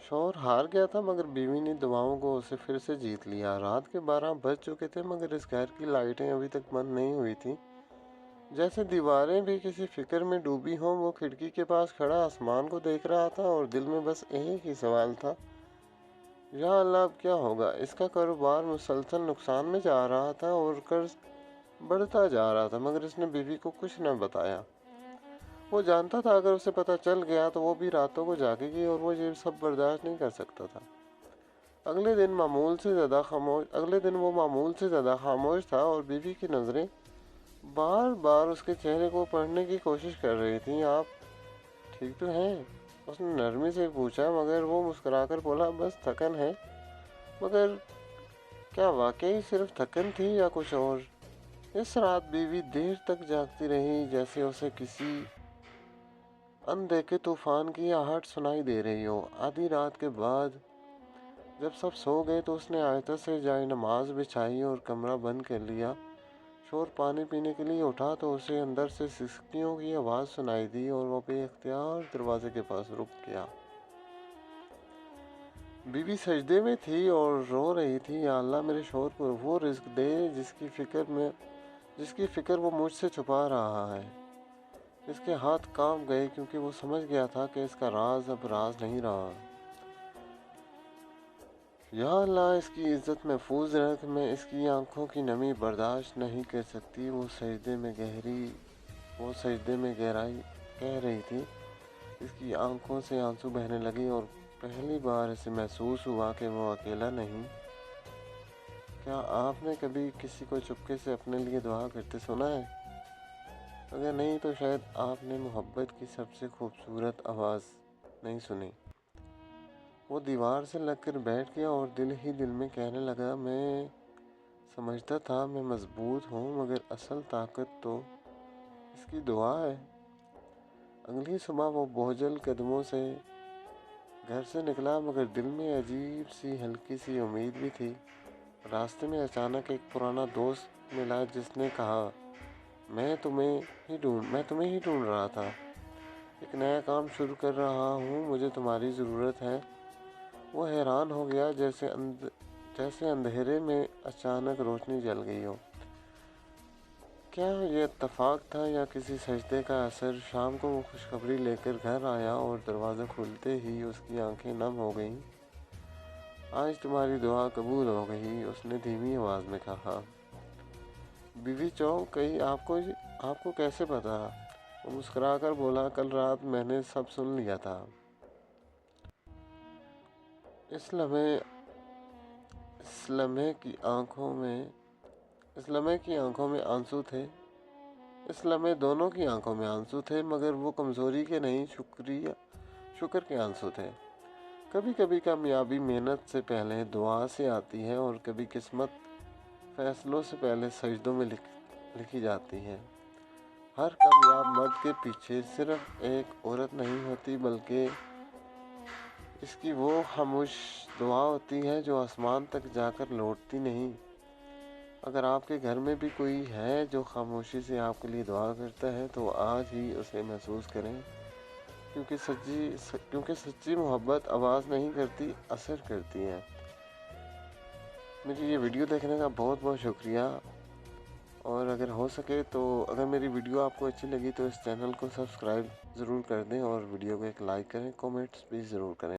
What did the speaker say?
شوہر ہار گیا تھا مگر بیوی نے دعاؤں کو اسے پھر سے جیت لیا۔ رات کے 12 بج چکے تھے مگر اس گھر کی لائٹیں ابھی تک بند نہیں ہوئی تھیں۔ جیسے دیواریں بھی کسی فکر میں ڈوبی ہوں۔ وہ کھڑکی کے پاس کھڑا آسمان کو دیکھ رہا تھا اور دل میں بس ایک ہی سوال تھا، یا اللہ اب کیا ہوگا؟ اس کا کاروبار مسلسل نقصان میں جا رہا تھا اور قرض بڑھتا جا رہا تھا، مگر اس نے بیوی کو کچھ نہ بتایا۔ وہ جانتا تھا اگر اسے پتہ چل گیا تو وہ بھی راتوں کو جاگے گی اور وہ یہ سب برداشت نہیں کر سکتا تھا۔ اگلے دن وہ معمول سے زیادہ خاموش تھا اور بیوی کی نظریں بار بار اس کے چہرے کو پڑھنے کی کوشش کر رہی تھیں۔ آپ ٹھیک تو ہیں؟ اس نے نرمی سے پوچھا، مگر وہ مسکرا کر بولا، بس تھکن ہے۔ مگر کیا واقعی صرف تھکن تھی یا کچھ اور؟ اس رات بیوی دیر تک جاگتی رہی، جیسے اسے کسی اندیکھے طوفان کی آہٹ سنائی دے رہی ہو۔ آدھی رات کے بعد جب سب سو گئے تو اس نے آہستہ سے جائے نماز بچھائی اور کمرہ بند کر لیا۔ شوہر پانی پینے کے لیے اٹھا تو اسے اندر سے سسکیوں کی آواز سنائی دی اور وہ بے اختیار دروازے کے پاس رک گیا۔ بیوی سجدے میں تھی اور رو رہی تھی، یا اللہ میرے شوہر کو وہ رزق دے جس کی فکر وہ مجھ سے چھپا رہا ہے۔ اس کے ہاتھ کانپ گئے کیونکہ وہ سمجھ گیا تھا کہ اس کا راز اب راز نہیں رہا۔ یا اللہ اس کی عزت محفوظ رکھ، میں اس کی آنکھوں کی نمی برداشت نہیں کر سکتی۔ وہ سجدے میں گہرائی کہہ رہی تھی۔ اس کی آنکھوں سے آنسو بہنے لگے اور پہلی بار اسے محسوس ہوا کہ وہ اکیلا نہیں۔ کیا آپ نے کبھی کسی کو چپکے سے اپنے لیے دعا کرتے سنا ہے؟ اگر نہیں تو شاید آپ نے محبت کی سب سے خوبصورت آواز نہیں سنی۔ وہ دیوار سے لگ کر بیٹھ گیا اور دل ہی دل میں کہنے لگا، میں سمجھتا تھا میں مضبوط ہوں مگر اصل طاقت تو اس کی دعا ہے۔ اگلی صبح وہ بوجھل قدموں سے گھر سے نکلا مگر دل میں عجیب سی ہلکی سی امید بھی تھی۔ راستے میں اچانک ایک پرانا دوست ملا جس نے کہا، میں تمہیں ہی ڈھونڈ رہا تھا، ایک نیا کام شروع کر رہا ہوں، مجھے تمہاری ضرورت ہے۔ وہ حیران ہو گیا، جیسے اندھیرے میں اچانک روشنی جل گئی ہو۔ کیا یہ اتفاق تھا یا کسی سجدے کا اثر؟ شام کو وہ خوشخبری لے کر گھر آیا اور دروازہ کھلتے ہی اس کی آنکھیں نم ہو گئیں۔ آج تمہاری دعا قبول ہو گئی، اس نے دھیمی آواز میں کہا۔ بیوی چونک گئی، آپ کو کیسے پتا؟ وہ مسکرا کر بولا، کل رات میں نے سب سن لیا تھا۔ اس لمحے کی آنکھوں میں آنسو تھے۔ اس لمحے دونوں کی آنکھوں میں آنسو تھے، مگر وہ کمزوری کے نہیں، شکر کے آنسو تھے۔ کبھی کبھی کامیابی محنت سے پہلے دعا سے آتی ہے اور کبھی قسمت فیصلوں سے پہلے سجدوں میں لکھی جاتی ہے۔ ہر کامیاب مرد کے پیچھے صرف ایک عورت نہیں ہوتی بلکہ اس کی وہ خاموش دعا ہوتی ہے جو آسمان تک جا کر لوٹتی نہیں۔ اگر آپ کے گھر میں بھی کوئی ہے جو خاموشی سے آپ کے لیے دعا کرتا ہے تو آج ہی اسے محسوس کریں، کیونکہ سچی محبت آواز نہیں کرتی، اثر کرتی ہے۔ میری یہ ویڈیو دیکھنے کا بہت بہت شکریہ، اور اگر ہو سکے تو اگر میری ویڈیو آپ کو اچھی لگی تو اس چینل کو سبسکرائب ضرور کر دیں اور ویڈیو کو ایک لائک کریں، کومنٹس بھی ضرور کریں۔